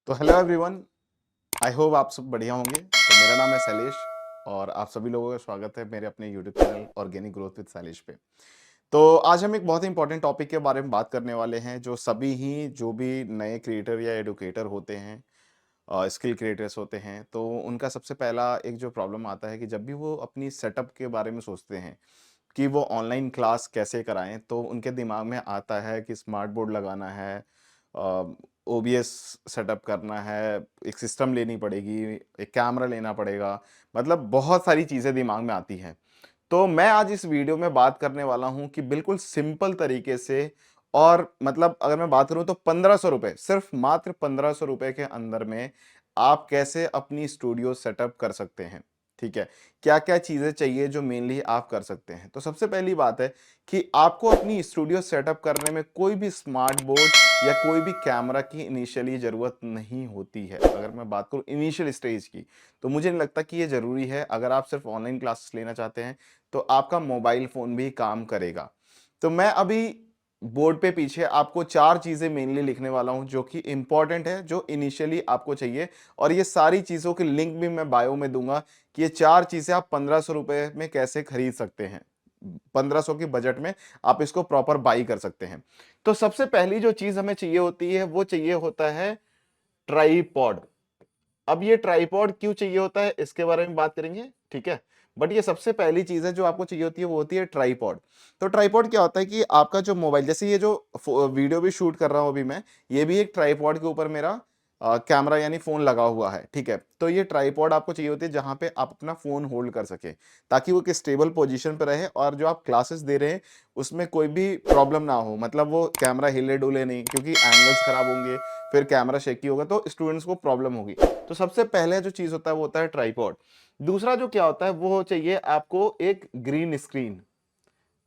तो hello everyone, I hope आप सब बढ़िया होंगे। तो मेरा नाम है शैलेश और आप सभी लोगों का स्वागत है मेरे अपने YouTube channel organic growth with Shailesh पे। तो आज हम एक बहुत ही इंपॉर्टेंट टॉपिक के बारे में बात करने वाले हैं जो सभी ही जो भी नए क्रिएटर या एडुकेटर होते हैं, स्किल क्रिएटर्स होते हैं, तो उनका सबसे पहला एक जो प्रॉब्लम आता है कि जब भी वो अपनी सेटअप के बारे में सोचते हैं कि वो ऑनलाइन क्लास कैसे कराएं, तो उनके दिमाग में आता है कि स्मार्ट बोर्ड लगाना है, ओबीएस सेटअप करना है, एक सिस्टम लेनी पड़ेगी, एक कैमरा लेना पड़ेगा, मतलब बहुत सारी चीज़ें दिमाग में आती हैं। तो मैं आज इस वीडियो में बात करने वाला हूं कि बिल्कुल सिंपल तरीके से, और मतलब अगर मैं बात करूं तो 1500 रुपए, सिर्फ मात्र 1500 रुपए के अंदर में आप कैसे अपनी स्टूडियो सेटअप कर सकते हैं। ठीक है, क्या क्या चीजें चाहिए जो मेनली आप कर सकते हैं। तो सबसे पहली बात है कि आपको अपनी स्टूडियो सेटअप करने में कोई भी स्मार्ट बोर्ड या कोई भी कैमरा की इनिशियली जरूरत नहीं होती है। अगर मैं बात करूं इनिशियल स्टेज की, तो मुझे नहीं लगता कि ये जरूरी है। अगर आप सिर्फ ऑनलाइन क्लासेस लेना चाहते हैं तो आपका मोबाइल फोन भी काम करेगा। तो मैं अभी बोर्ड पे पीछे आपको चार चीजें मेनली लिखने वाला हूं जो कि इंपॉर्टेंट है, जो इनिशियली आपको चाहिए, और ये सारी चीजों की लिंक भी मैं बायो में दूंगा कि ये चार चीजें आप 1500 रुपए में कैसे खरीद सकते हैं। 1500 की बजट में आप इसको प्रॉपर बाई कर सकते हैं। तो सबसे पहली जो चीज हमें चाहिए होती है वो चाहिए होता है ट्राईपॉड। अब ये ट्राइपॉड क्यों चाहिए होता है इसके बारे में बात करेंगे, ठीक है। बट ये सबसे पहली चीज है जो आपको चाहिए होती है वो होती है ट्राइपॉड। तो ट्राइपॉड क्या होता है कि आपका जो मोबाइल, जैसे ये जो वीडियो भी शूट कर रहा हूं अभी मैं, ये भी एक ट्राइपॉड के ऊपर मेरा कैमरा यानी फोन लगा हुआ है, ठीक है। तो ये ट्राइपॉड आपको चाहिए होती है जहां पे आप अपना फोन होल्ड कर सके, ताकि वो एक स्टेबल पोजीशन पे रहे और जो आप क्लासेस दे रहे हैं उसमें कोई भी प्रॉब्लम ना हो, मतलब वो कैमरा हिले डुले नहीं, क्योंकि एंगल्स खराब होंगे, फिर कैमरा शेकी होगा तो स्टूडेंट्स को प्रॉब्लम होगी। तो सबसे पहले जो चीज होता है वो होता है ट्राइपॉड। दूसरा जो क्या होता है वो चाहिए आपको एक ग्रीन स्क्रीन।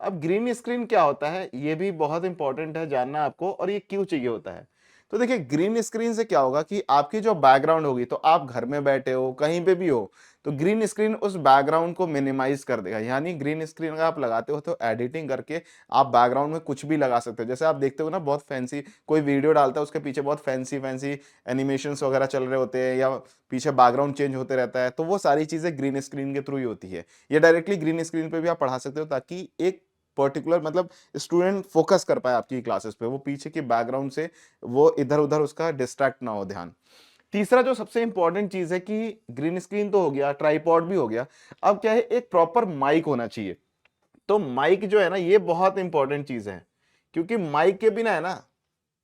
अब ग्रीन स्क्रीन क्या होता है ये भी बहुत इंपॉर्टेंट है जानना आपको, और ये क्यों चाहिए होता है। तो देखिए, ग्रीन स्क्रीन से क्या होगा कि आपकी जो बैकग्राउंड होगी, तो आप घर में बैठे हो कहीं पे भी हो, तो ग्रीन स्क्रीन उस बैकग्राउंड को मिनिमाइज कर देगा। यानी ग्रीन स्क्रीन अगर आप लगाते हो तो एडिटिंग करके आप बैकग्राउंड में कुछ भी लगा सकते हो। जैसे आप देखते हो ना, बहुत फैंसी कोई वीडियो डालता है, उसके पीछे बहुत फैंसी फैंसी एनिमेशंस वगैरह चल रहे होते हैं, या पीछे बैकग्राउंड चेंज होते रहता है, तो वो सारी चीजें ग्रीन स्क्रीन के थ्रू ही होती है। ये डायरेक्टली ग्रीन स्क्रीन पे भी आप पढ़ा सकते हो, ताकि एक पर्टिकुलर मतलब स्टूडेंट फोकस कर पाए आपकी क्लासेस पे, वो पीछे की बैकग्राउंड से वो इधर उधर उसका डिस्ट्रैक्ट ना हो ध्यान। तीसरा जो सबसे इंपॉर्टेंट चीज है कि ग्रीन स्क्रीन तो हो गया, ट्राइपॉड भी हो गया, अब क्या है, एक प्रॉपर माइक होना चाहिए। तो माइक जो है ना, ये बहुत इंपॉर्टेंट चीज है, क्योंकि माइक के बिना है ना,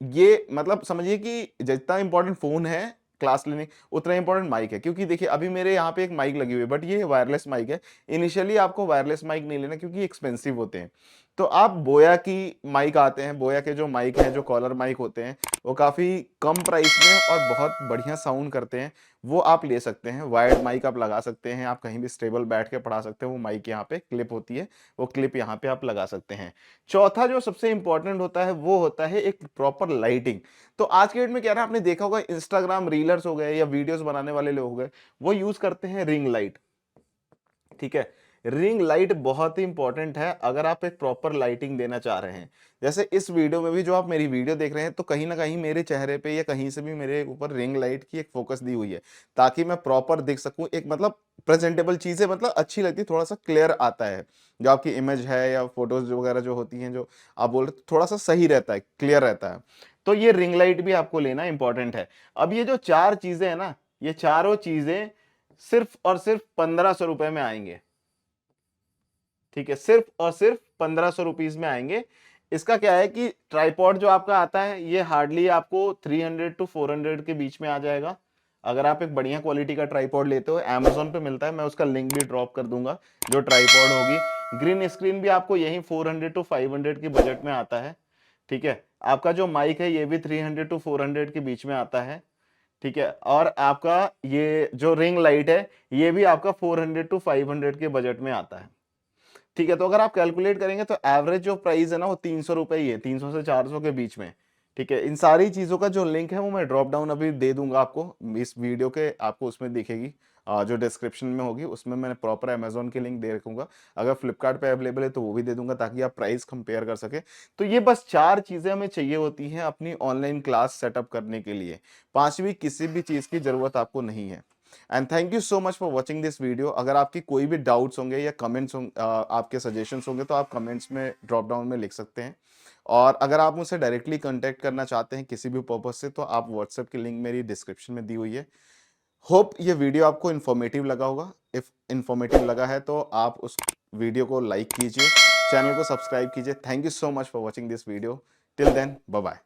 ये मतलब समझिए कि जितना इंपॉर्टेंट फोन है क्लास लेने, उतना इंपॉर्टेंट माइक है। क्योंकि देखिए, अभी मेरे यहाँ पे एक माइक लगी हुई है, बट ये वायरलेस माइक है। इनिशियली आपको वायरलेस माइक नहीं लेना, क्योंकि एक्सपेंसिव होते हैं। तो आप बोया की माइक आते हैं, बोया के जो माइक हैं, जो कॉलर माइक होते हैं, वो काफी कम प्राइस में और बहुत बढ़िया साउंड करते हैं, वो आप ले सकते हैं। वायर्ड माइक आप लगा सकते हैं, आप कहीं भी स्टेबल बैठ के पढ़ा सकते हैं। वो माइक यहाँ पे क्लिप होती है, वो क्लिप यहाँ पे आप लगा सकते हैं। चौथा जो सबसे इंपॉर्टेंट होता है वो होता है एक प्रॉपर लाइटिंग। तो आज के डेट में क्या है ना, आपने देखा होगा इंस्टाग्राम रीलर्स हो गए या वीडियोस बनाने वाले लोग हो गए, वो यूज करते हैं रिंग लाइट, ठीक है। रिंग लाइट बहुत ही इंपॉर्टेंट है अगर आप एक प्रॉपर लाइटिंग देना चाह रहे हैं। जैसे इस वीडियो में भी जो आप मेरी वीडियो देख रहे हैं, तो कहीं ना कहीं मेरे चेहरे पे या कहीं से भी मेरे ऊपर रिंग लाइट की एक फोकस दी हुई है, ताकि मैं प्रॉपर दिख सकूं। एक मतलब प्रेजेंटेबल चीजें मतलब अच्छी लगती है, थोड़ा सा क्लियर आता है जो आपकी इमेज है, या फोटोज वगैरह जो होती हैं, जो आप बोल रहे हो, थोड़ा सा सही रहता है, क्लियर रहता है। तो ये रिंग लाइट भी आपको लेना इंपॉर्टेंट है। अब ये जो चार चीजें है ना, ये चारों चीजें सिर्फ और सिर्फ 1500 रुपए में आएंगे, ठीक है। सिर्फ और सिर्फ 1500 रुपीज में आएंगे। इसका क्या है कि ट्राइपॉड जो आपका आता है ये हार्डली आपको 300 टू 400 के बीच में आ जाएगा। अगर आप एक बढ़िया क्वालिटी का ट्राइपॉड लेते हो, Amazon पे मिलता है, मैं उसका लिंक भी ड्रॉप कर दूंगा। जो ट्राइपॉड होगी, ग्रीन स्क्रीन भी आपको यही 400 टू 500 की बजट में आता है, ठीक है। आपका जो माइक है ये भी 300 टू 400 के बीच में आता है, ठीक है। और आपका ये जो रिंग लाइट है ये भी आपका 400 टू 500 के बजट में आता है, ठीक है। तो अगर आप कैलकुलेट करेंगे तो एवरेज जो प्राइस है ना वो 300 रुपए ही है, 300 से 400 के बीच में, ठीक है। इन सारी चीजों का जो लिंक है वो मैं ड्रॉप डाउन अभी दे दूंगा आपको, इस वीडियो के आपको उसमें दिखेगी, जो डिस्क्रिप्शन में होगी उसमें मैंने प्रॉपर अमेजोन की लिंक दे रखूंगा। अगर फ्लिपकार्ट पे अवेलेबल है तो वो भी दे दूंगा ताकि आप प्राइस कंपेयर कर सके। तो ये बस 4 चीजें हमें चाहिए होती हैं अपनी ऑनलाइन क्लास सेटअप करने के लिए। 5वीं किसी भी चीज की जरूरत आपको नहीं है। And thank you so much for watching this video. अगर आपकी कोई भी डाउट्स होंगे या कमेंट्स आपके सजेशंस होंगे तो आप कमेंट्स में ड्रॉप डाउन में लिख सकते हैं। और अगर आप मुझसे डायरेक्टली कांटेक्ट करना चाहते हैं किसी भी पर्पज से तो आप व्हाट्सएप की लिंक मेरी डिस्क्रिप्शन में दी हुई है। होप ये वीडियो आपको इन्फॉर्मेटिव लगा होगा। इफ इन्फॉर्मेटिव लगा है तो आप उस वीडियो को लाइक कीजिए, चैनल को सब्सक्राइब कीजिए। Thank you so much for watching this video. Till then bye bye.